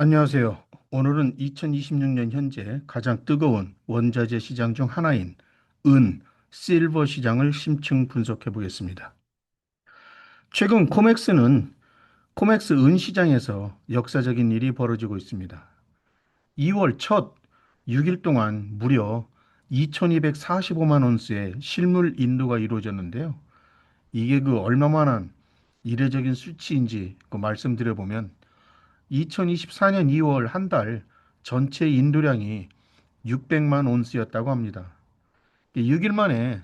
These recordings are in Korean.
안녕하세요. 오늘은 2026년 현재 가장 뜨거운 원자재 시장 중 하나인 은, 실버 시장을 심층 분석해 보겠습니다. 최근 코맥스 은 시장에서 역사적인 일이 벌어지고 있습니다. 2월 첫 6일 동안 무려 2245만 온스의 실물 인도가 이루어졌는데요. 이게 얼마만한 이례적인 수치인지 말씀드려보면 2024년 2월 한 달 전체 인도량이 600만 온스였다고 합니다. 6일 만에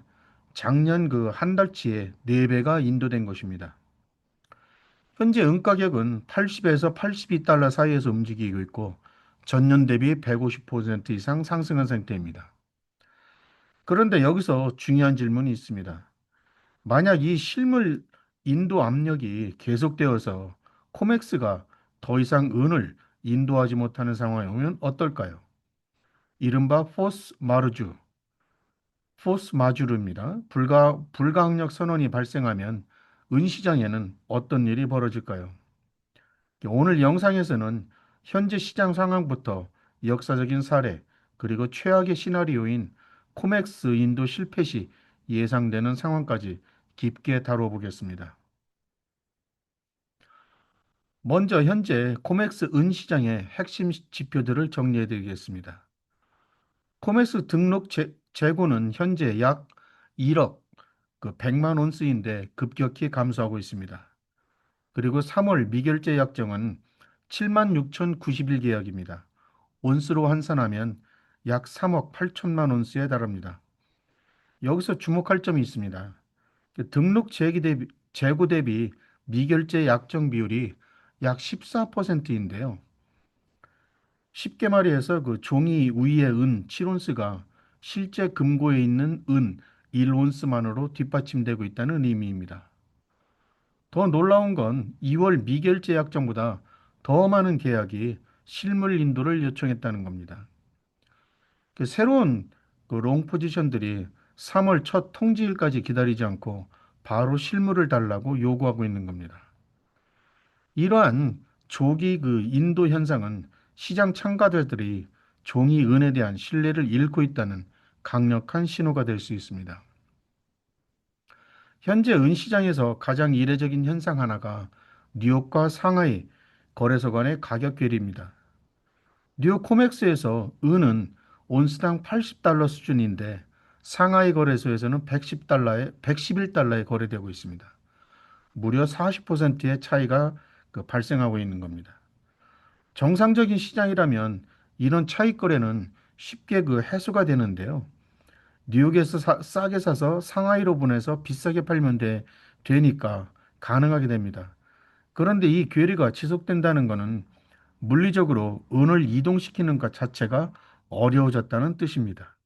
작년 한 달치의 4배가 인도된 것입니다. 현재 은 가격은 80에서 82달러 사이에서 움직이고 있고 전년 대비 150% 이상 상승한 상태입니다. 그런데 여기서 중요한 질문이 있습니다. 만약 이 실물 인도 압력이 계속되어서 코맥스가 더 이상 은을 인도하지 못하는 상황이 오면 어떨까요? 이른바 포스 마주르입니다. 불가항력 선언이 발생하면 은 시장에는 어떤 일이 벌어질까요? 오늘 영상에서는 현재 시장 상황부터 역사적인 사례, 그리고 최악의 시나리오인 코맥스 인도 실패 시 예상되는 상황까지 깊게 다뤄보겠습니다. 먼저 현재 코맥스 은 시장의 핵심 지표들을 정리해 드리겠습니다. 코맥스 등록 재고는 현재 약 1억 100만 온스인데 급격히 감소하고 있습니다. 그리고 3월 미결제 약정은 7만 6,091 계약입니다. 온스로 환산하면 약 3억 8천만 온스에 달합니다. 여기서 주목할 점이 있습니다. 재고 대비 미결제 약정 비율이 약 14%인데요. 쉽게 말해서 종이 위의 은 7온스가 실제 금고에 있는 은 1온스만으로 뒷받침되고 있다는 의미입니다. 더 놀라운 건 2월 미결제 약정보다 더 많은 계약이 실물 인도를 요청했다는 겁니다. 새로운 롱 포지션들이 3월 첫 통지일까지 기다리지 않고 바로 실물을 달라고 요구하고 있는 겁니다. 이러한 조기 인도 현상은 시장 참가자들이 종이 은에 대한 신뢰를 잃고 있다는 강력한 신호가 될 수 있습니다. 현재 은 시장에서 가장 이례적인 현상 하나가 뉴욕과 상하이 거래소 간의 가격 괴리입니다. 뉴욕 코맥스에서 은은 온스당 80달러 수준인데 상하이 거래소에서는 111달러에 거래되고 있습니다. 무려 40%의 차이가 발생하고 있는 겁니다. 정상적인 시장이라면 이런 차익 거래는 쉽게 해소가 되는데요. 뉴욕에서 싸게 사서 상하이로 보내서 비싸게 팔면 되니까 가능하게 됩니다. 그런데 이 괴리가 지속된다는 것은 물리적으로 은을 이동시키는 것 자체가 어려워졌다는 뜻입니다.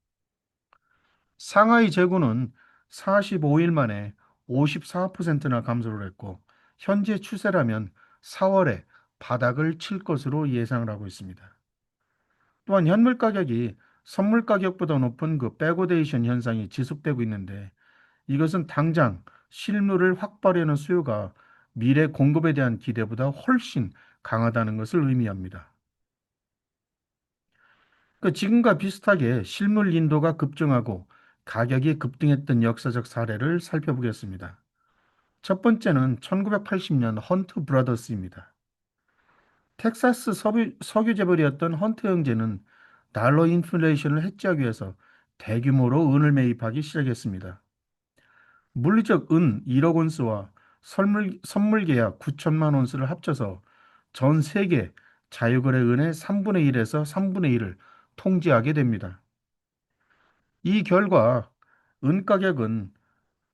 상하이 재고는 45일 만에 54%나 감소를 했고 현재 추세라면 4월에 바닥을 칠 것으로 예상을 하고 있습니다. 또한 현물 가격이 선물 가격보다 높은 백오데이션 현상이 지속되고 있는데 이것은 당장 실물을 확보하려는 수요가 미래 공급에 대한 기대보다 훨씬 강하다는 것을 의미합니다. 지금과 비슷하게 실물 인도가 급증하고 가격이 급등했던 역사적 사례를 살펴보겠습니다. 첫 번째는 1980년 헌트 브라더스입니다. 텍사스 석유 재벌이었던 헌트 형제는 달러 인플레이션을 해지하기 위해서 대규모로 은을 매입하기 시작했습니다. 물리적 은 1억 온스와 선물 계약 9천만 온스를 합쳐서 전 세계 자유거래 은의 3분의 1에서 3분의 1을 통제하게 됩니다. 이 결과 은 가격은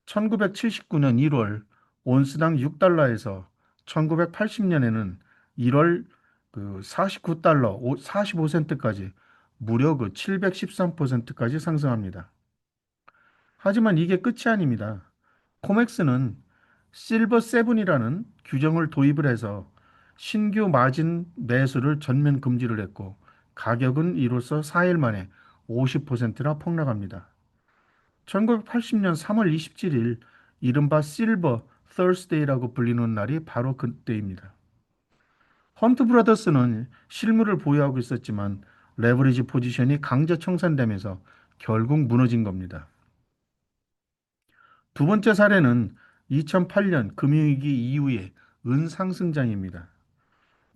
1979년 1월 온스당 6달러에서 1980년에는 1월 49달러 45센트까지 무려 713%까지 상승합니다. 하지만 이게 끝이 아닙니다. 코맥스는 실버 세븐이라는 규정을 도입을 해서 신규 마진 매수를 전면 금지를 했고 가격은 이로써 4일 만에 50%나 폭락합니다. 1980년 3월 27일 이른바 실버 Thursday라고 불리는 날이 바로 그때입니다. 헌트 브라더스는 실물을 보유하고 있었지만 레버리지 포지션이 강제 청산되면서 결국 무너진 겁니다. 두 번째 사례는 2008년 금융위기 이후의 은 상승장입니다.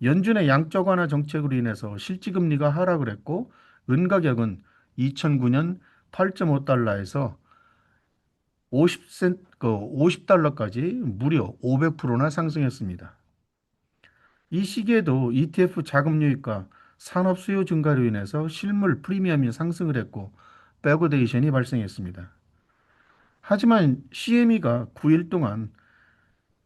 연준의 양적 완화 정책으로 인해서 실지금리가 하락을 했고 은 가격은 2009년 8.5달러에서 50달러까지 무려 500%나 상승했습니다. 이 시기에도 ETF 자금 유입과 산업 수요 증가로 인해서 실물 프리미엄이 상승을 했고 백오데이션이 발생했습니다. 하지만 CME가 9일 동안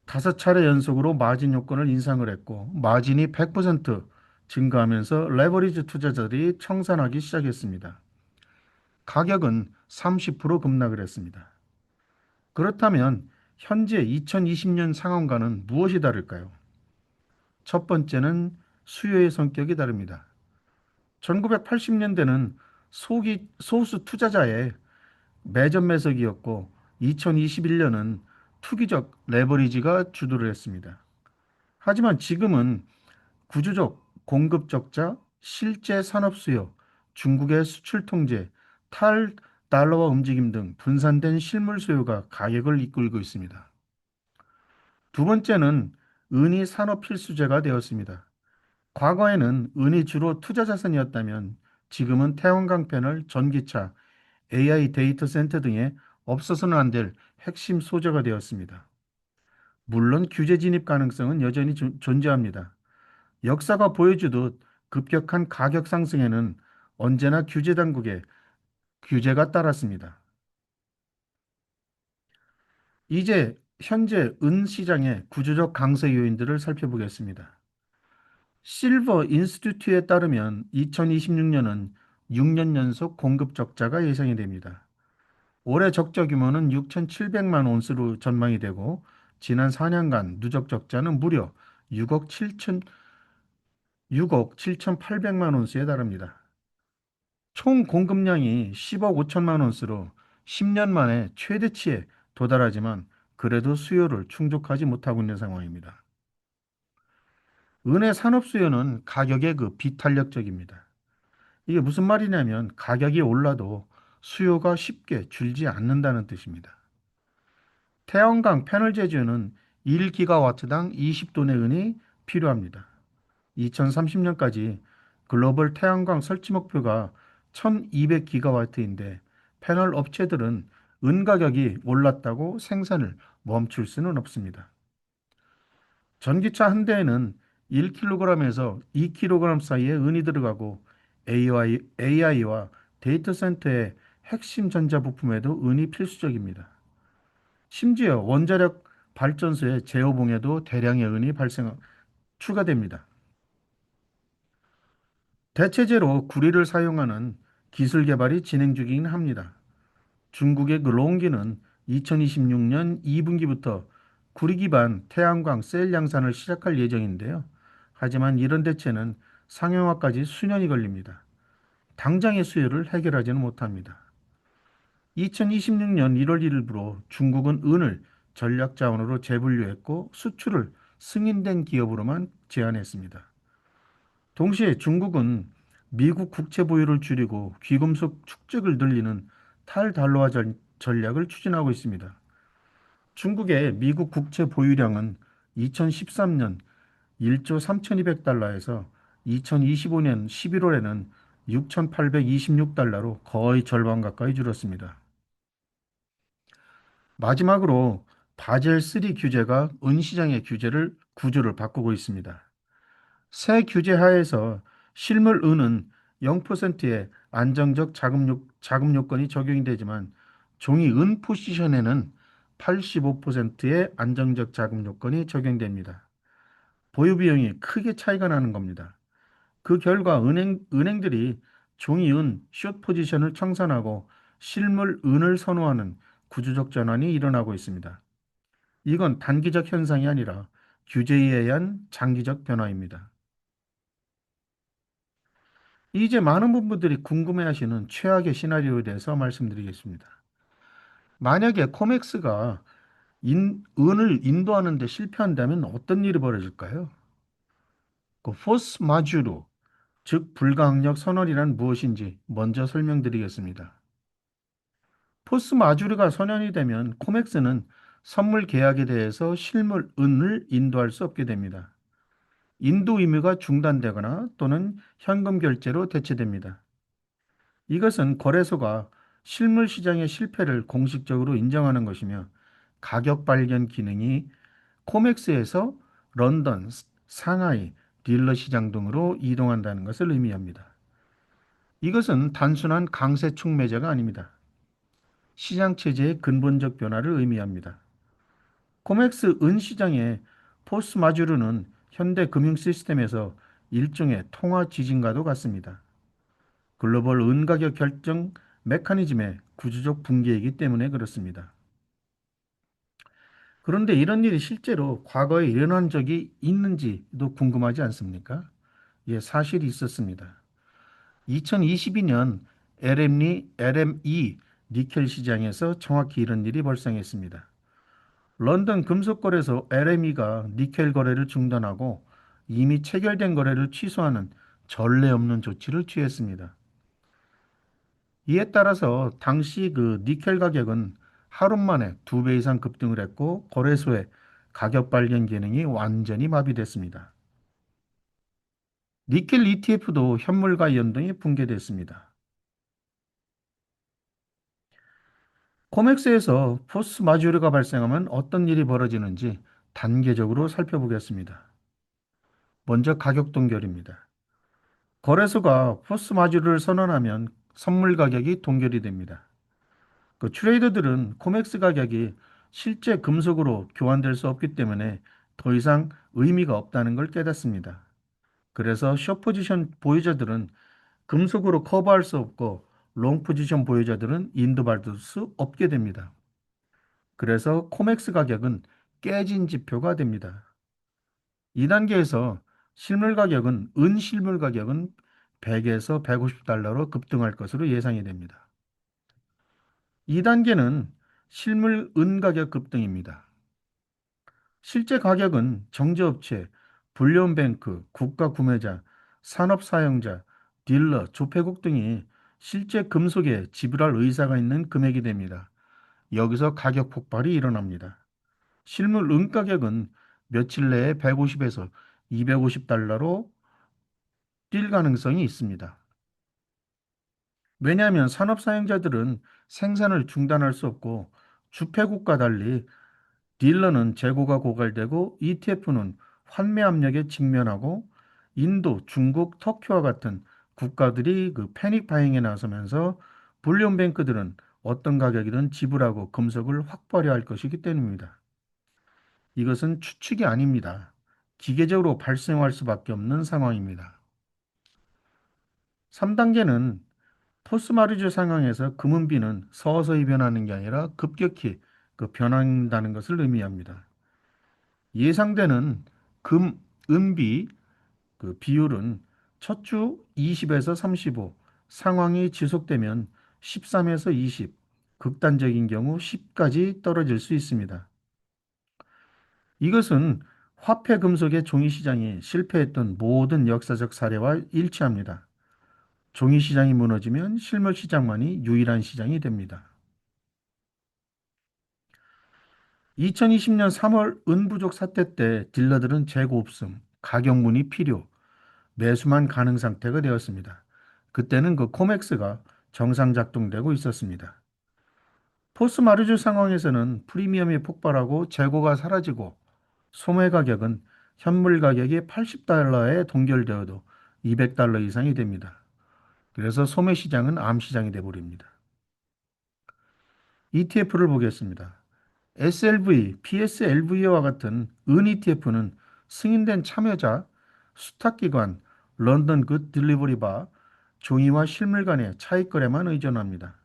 5차례 연속으로 마진 요건을 인상을 했고 마진이 100% 증가하면서 레버리지 투자자들이 청산하기 시작했습니다. 가격은 30% 급락을 했습니다. 그렇다면 현재 2020년 상황과는 무엇이 다를까요? 첫 번째는 수요의 성격이 다릅니다. 1980년대는 소수 투자자의 매점 매석이었고 2021년은 투기적 레버리지가 주도를 했습니다. 하지만 지금은 구조적 공급 적자, 실제 산업 수요, 중국의 수출 통제, 탈달러화 움직임 등 분산된 실물 수요가 가격을 이끌고 있습니다. 두 번째는 은이 산업 필수재가 되었습니다. 과거에는 은이 주로 투자 자산이었다면 지금은 태양광 패널, 전기차, AI 데이터 센터 등에 없어서는 안 될 핵심 소재가 되었습니다. 물론 규제 진입 가능성은 여전히 존재합니다. 역사가 보여주듯 급격한 가격 상승에는 언제나 규제 당국의 규제가 따랐습니다. 이제 현재 은 시장의 구조적 강세 요인들을 살펴보겠습니다. 실버 인스티튜트에 따르면 2026년은 6년 연속 공급 적자가 예상이 됩니다. 올해 적자 규모는 6,700만 온스로 전망이 되고 지난 4년간 누적 적자는 무려 6억 7,800만 온스에 달합니다. 총 공급량이 10억 5천만 온스로 10년 만에 최대치에 도달하지만 그래도 수요를 충족하지 못하고 있는 상황입니다. 은의 산업 수요는 가격의 그 비탄력적입니다. 이게 무슨 말이냐면 가격이 올라도 수요가 쉽게 줄지 않는다는 뜻입니다. 태양광 패널 제조는 1기가와트당 20톤의 은이 필요합니다. 2030년까지 글로벌 태양광 설치 목표가 1200기가와트인데 패널 업체들은 은 가격이 올랐다고 생산을 멈출 수는 없습니다. 전기차 한 대에는 1kg에서 2kg 사이의 은이 들어가고 AI와 데이터 센터의 핵심 전자 부품에도 은이 필수적입니다. 심지어 원자력 발전소의 제어봉에도 대량의 은이 추가됩니다. 대체제로 구리를 사용하는 기술 개발이 진행 중이긴 합니다. 중국의 그 롱기는 2026년 2분기부터 구리 기반 태양광 셀 양산을 시작할 예정인데요. 하지만 이런 대체는 상용화까지 수년이 걸립니다. 당장의 수요를 해결하지는 못합니다. 2026년 1월 1일부로 중국은 은을 전략 자원으로 재분류했고 수출을 승인된 기업으로만 제한했습니다. 동시에 중국은 미국 국채 보유를 줄이고 귀금속 축적을 늘리는 탈달러화 전략을 추진하고 있습니다. 중국의 미국 국채 보유량은 2013년 1조 3,200달러에서 2025년 11월에는 6,826달러로 거의 절반 가까이 줄었습니다. 마지막으로 바젤3 규제가 은시장의 구조를 바꾸고 있습니다. 새 규제 하에서 실물 은은 0%의 안정적 자금 요건이 적용이 되지만 종이 은 포지션에는 85%의 안정적 자금 요건이 적용됩니다. 보유 비용이 크게 차이가 나는 겁니다. 그 결과 은행들이 종이 은 숏 포지션을 청산하고 실물 은을 선호하는 구조적 전환이 일어나고 있습니다. 이건 단기적 현상이 아니라 규제에 의한 장기적 변화입니다. 이제 많은 분들이 궁금해하시는 최악의 시나리오에 대해서 말씀드리겠습니다. 만약에 코맥스가 은을 인도하는 데 실패한다면 어떤 일이 벌어질까요? 그 포스 마주르, 즉 불가항력 선언이란 무엇인지 먼저 설명드리겠습니다. 포스 마주르가 선언이 되면 코맥스는 선물 계약에 대해서 실물 은을 인도할 수 없게 됩니다. 인도 의무가 중단되거나 또는 현금 결제로 대체됩니다. 이것은 거래소가 실물 시장의 실패를 공식적으로 인정하는 것이며 가격 발견 기능이 코맥스에서 런던, 상하이, 딜러 시장 등으로 이동한다는 것을 의미합니다. 이것은 단순한 강세 촉매제가 아닙니다. 시장 체제의 근본적 변화를 의미합니다. 코맥스 은 시장의 포스 마주르는 현대 금융 시스템에서 일종의 통화 지진과도 같습니다. 글로벌 은 가격 결정 메커니즘의 구조적 붕괴이기 때문에 그렇습니다. 그런데 이런 일이 실제로 과거에 일어난 적이 있는지도 궁금하지 않습니까? 예, 사실이 있었습니다. 2022년 LME 니켈 시장에서 정확히 이런 일이 발생했습니다. 런던 금속거래소 LME가 니켈 거래를 중단하고 이미 체결된 거래를 취소하는 전례 없는 조치를 취했습니다. 이에 따라서 당시 그 니켈 가격은 하루 만에 2배 이상 급등을 했고 거래소의 가격 발견 기능이 완전히 마비됐습니다. 니켈 ETF도 현물과 연동이 붕괴됐습니다. 코맥스에서 포스 마주르가 발생하면 어떤 일이 벌어지는지 단계적으로 살펴보겠습니다. 먼저 가격 동결입니다. 거래소가 포스 마주르를 선언하면 선물 가격이 동결이 됩니다. 그 트레이더들은 코맥스 가격이 실제 금속으로 교환될 수 없기 때문에 더 이상 의미가 없다는 걸 깨닫습니다. 그래서 숏 포지션 보유자들은 금속으로 커버할 수 없고 롱 포지션 보유자들은 인도받을 수 없게 됩니다. 그래서 코맥스 가격은 깨진 지표가 됩니다. 2단계에서 실물 가격은 은 실물 가격은 100에서 150달러로 급등할 것으로 예상이 됩니다. 2단계는 실물 은 가격 급등입니다. 실제 가격은 정제업체, 불륜뱅크, 국가 구매자, 산업 사용자, 딜러, 조폐국 등이 실제 금속에 지불할 의사가 있는 금액이 됩니다. 여기서 가격 폭발이 일어납니다. 실물 은 가격은 며칠 내에 150에서 250달러로 뛸 가능성이 있습니다. 왜냐하면 산업 사용자들은 생산을 중단할 수 없고 주폐국과 달리 딜러는 재고가 고갈되고 ETF는 환매 압력에 직면하고 인도, 중국, 터키와 같은 국가들이 그 패닉 바잉에 나서면서 불륜 뱅크들은 어떤 가격이든 지불하고 금속을 확보하려 할 것이기 때문입니다. 이것은 추측이 아닙니다. 기계적으로 발생할 수밖에 없는 상황입니다. 3단계는 포스마르주 상황에서 금은비는 서서히 변하는 게 아니라 급격히 변한다는 것을 의미합니다. 예상되는 금, 은비 비율은 첫 주 20에서 35, 상황이 지속되면 13에서 20, 극단적인 경우 10까지 떨어질 수 있습니다. 이것은 화폐 금속의 종이 시장이 실패했던 모든 역사적 사례와 일치합니다. 종이 시장이 무너지면 실물 시장만이 유일한 시장이 됩니다. 2020년 3월 은부족 사태 때 딜러들은 재고 없음, 가격문이 필요, 매수만 가능 상태가 되었습니다. 그때는 그 코맥스가 정상 작동되고 있었습니다. 포스마르주 상황에서는 프리미엄이 폭발하고 재고가 사라지고 소매 가격은 현물 가격이 80달러에 동결되어도 200달러 이상이 됩니다. 그래서 소매 시장은 암 시장이 되어버립니다. ETF를 보겠습니다. SLV, PSLV와 같은 은 ETF는 승인된 참여자, 수탁기관, 런던 굿 딜리버리 바, 종이와 실물 간의 차익거래만 의존합니다.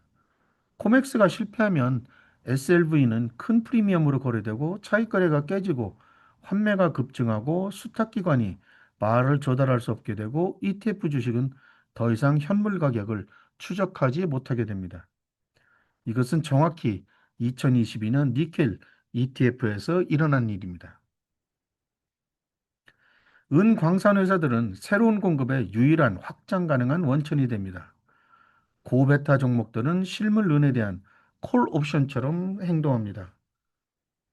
코맥스가 실패하면 SLV는 큰 프리미엄으로 거래되고 차익거래가 깨지고 환매가 급증하고 수탁기관이 말을 조달할 수 없게 되고 ETF 주식은 더 이상 현물 가격을 추적하지 못하게 됩니다. 이것은 정확히 2022년 니켈 ETF에서 일어난 일입니다. 은 광산 회사들은 새로운 공급의 유일한 확장 가능한 원천이 됩니다. 고베타 종목들은 실물 은에 대한 콜 옵션처럼 행동합니다.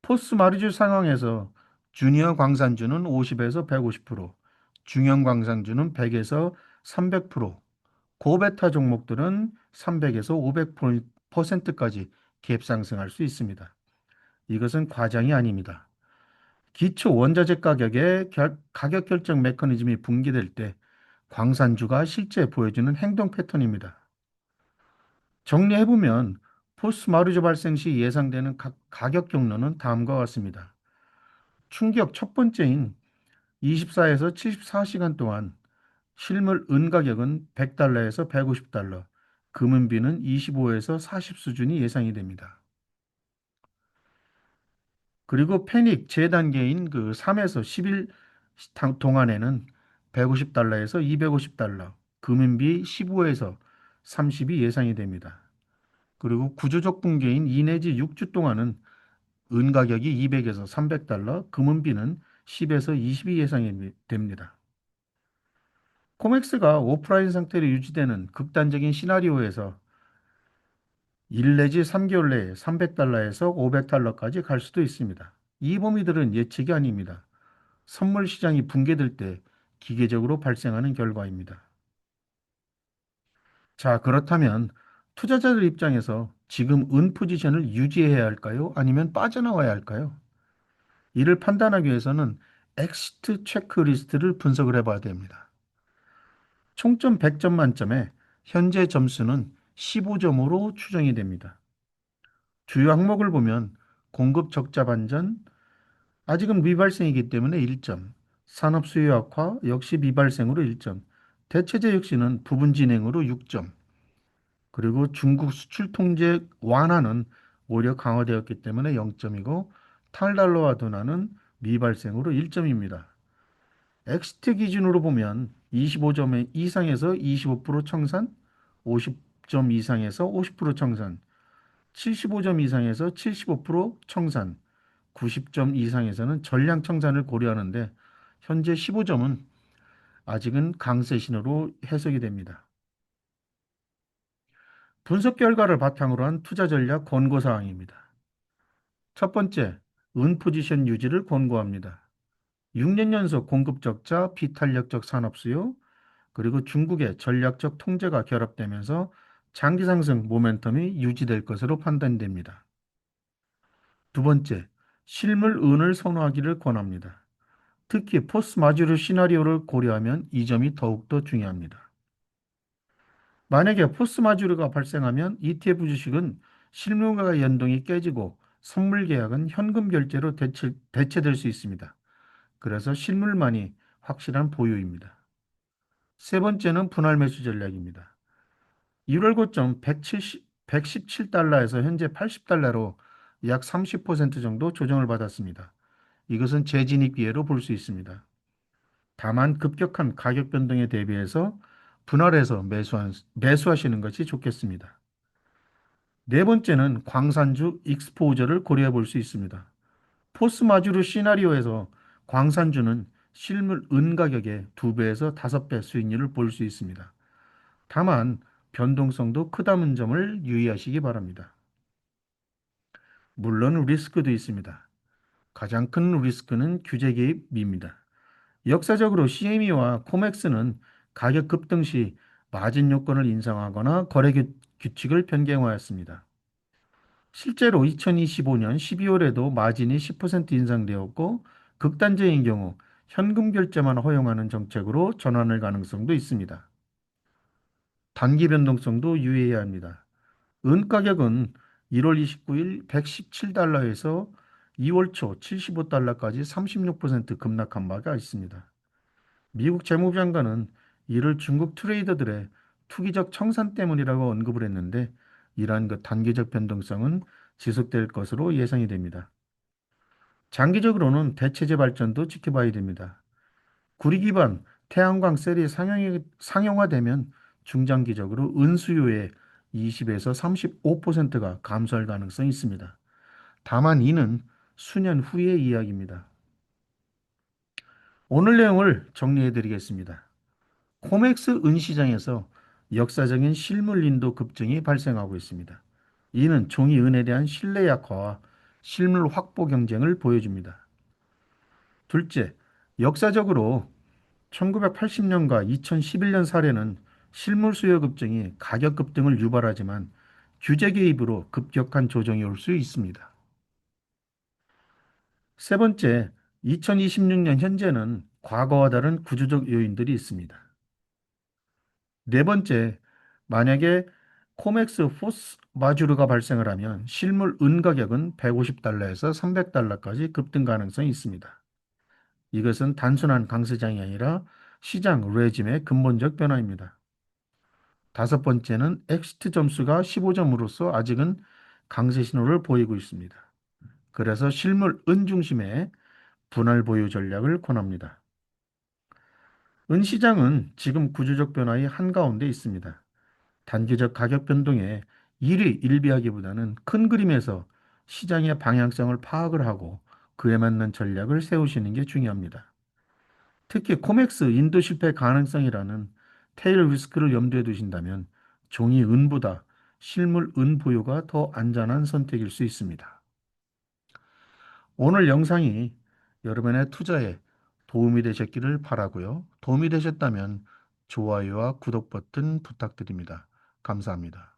포스 마르주 상황에서 주니어 광산주는 50에서 150%, 중형 광산주는 100에서 300%, 고베타 종목들은 300에서 500%까지 갭 상승할 수 있습니다. 이것은 과장이 아닙니다. 기초 원자재 가격의 가격 결정 메커니즘이 붕괴될 때 광산주가 실제 보여주는 행동 패턴입니다. 정리해보면 포스 마루조 발생 시 예상되는 가격 경로는 다음과 같습니다. 충격 첫 번째인 24에서 74시간 동안 실물 은 가격은 100달러에서 150달러, 금은비는 25에서 40 수준이 예상이 됩니다. 그리고 패닉 재단계인 그 3에서 10일 동안에는 150달러에서 250달러, 금인비 15에서 30이 예상이 됩니다. 그리고 구조적 붕괴인 2 내지 6주 동안은 은 가격이 200에서 300달러, 금은비는 10에서 20이 예상이 됩니다. 코맥스가 오프라인 상태로 유지되는 극단적인 시나리오에서 1 내지 3개월 내에 300달러에서 500달러까지 갈 수도 있습니다. 이 범위들은 예측이 아닙니다. 선물 시장이 붕괴될 때 기계적으로 발생하는 결과입니다. 자, 그렇다면 투자자들 입장에서 지금 은 포지션을 유지해야 할까요? 아니면 빠져나와야 할까요? 이를 판단하기 위해서는 엑시트 체크리스트를 분석을 해봐야 됩니다. 총점 100점 만점에 현재 점수는 15점으로 추정이 됩니다. 주요 항목을 보면 공급 적자 반전, 아직은 미발생이기 때문에 1점, 산업 수요 악화 역시 미발생으로 1점, 대체제 역시는 부분 진행으로 6점, 그리고 중국 수출 통제 완화는 오히려 강화되었기 때문에 0점이고 탈달러와 둔화는 미발생으로 1점입니다. 엑시트 기준으로 보면 25점 이상에서 25% 청산, 50점 이상에서 50% 청산, 75점 이상에서 75% 청산, 90점 이상에서는 전량 청산을 고려하는데 현재 15점은 아직은 강세 신호로 해석이 됩니다. 분석 결과를 바탕으로 한 투자 전략 권고 사항입니다. 첫 번째, 은 포지션 유지를 권고합니다. 6년 연속 공급 적자, 비탄력적 산업 수요, 그리고 중국의 전략적 통제가 결합되면서 장기 상승 모멘텀이 유지될 것으로 판단됩니다. 두 번째, 실물 은을 선호하기를 권합니다. 특히 포스 마주르 시나리오를 고려하면 이 점이 더욱더 중요합니다. 만약에 포스 마주르가 발생하면 ETF 주식은 실물과 연동이 깨지고 선물 계약은 현금 결제로 대체될 수 있습니다. 그래서 실물만이 확실한 보유입니다. 세 번째는 분할 매수 전략입니다. 1월 고점 117달러에서 현재 80달러로 약 30% 정도 조정을 받았습니다. 이것은 재진입 기회로 볼 수 있습니다. 다만 급격한 가격 변동에 대비해서 분할해서 매수하시는 것이 좋겠습니다. 네 번째는 광산주 익스포저를 고려해 볼 수 있습니다. 포스마주르 시나리오에서 광산주는 실물 은 가격의 2배에서 5배 수익률을 볼 수 있습니다. 다만 변동성도 크다는 점을 유의하시기 바랍니다. 물론 리스크도 있습니다. 가장 큰 리스크는 규제 개입입니다. 역사적으로 CME와 코맥스는 가격 급등 시 마진 요건을 인상하거나 거래 규칙을 변경하였습니다. 실제로 2025년 12월에도 마진이 10% 인상되었고 극단적인 경우 현금 결제만 허용하는 정책으로 전환할 가능성도 있습니다. 단기 변동성도 유의해야 합니다. 은 가격은 1월 29일 117달러에서 2월 초 75달러까지 36% 급락한 바가 있습니다. 미국 재무장관은 이를 중국 트레이더들의 투기적 청산 때문이라고 언급을 했는데 이러한 그 단기적 변동성은 지속될 것으로 예상이 됩니다. 장기적으로는 대체재 발전도 지켜봐야 됩니다. 구리 기반 태양광 셀이 상용화되면 중장기적으로 은 수요의 20에서 35%가 감소할 가능성이 있습니다. 다만 이는 수년 후의 이야기입니다. 오늘 내용을 정리해 드리겠습니다. 코맥스 은시장에서 역사적인 실물 인도 급증이 발생하고 있습니다. 이는 종이 은에 대한 신뢰 약화와 실물 확보 경쟁을 보여줍니다. 둘째, 역사적으로 1980년과 2011년 사례는 실물 수요 급증이 가격 급등을 유발하지만 규제 개입으로 급격한 조정이 올 수 있습니다. 세 번째, 2026년 현재는 과거와 다른 구조적 요인들이 있습니다. 네 번째, 만약에 코맥스 포스 마주르가 발생을 하면 실물 은 가격은 150달러에서 300달러까지 급등 가능성이 있습니다. 이것은 단순한 강세장이 아니라 시장 레짐의 근본적 변화입니다. 다섯 번째는 엑시트 점수가 15점으로서 아직은 강세 신호를 보이고 있습니다. 그래서 실물 은 중심의 분할 보유 전략을 권합니다. 은 시장은 지금 구조적 변화의 한가운데 있습니다. 단기적 가격 변동에 일희 일비하기보다는 큰 그림에서 시장의 방향성을 파악을 하고 그에 맞는 전략을 세우시는 게 중요합니다. 특히 코맥스 인도 실패 가능성이라는 테일 리스크를 염두에 두신다면 종이 은보다 실물 은 보유가 더 안전한 선택일 수 있습니다. 오늘 영상이 여러분의 투자에 도움이 되셨기를 바라고요. 도움이 되셨다면 좋아요와 구독 버튼 부탁드립니다. 감사합니다.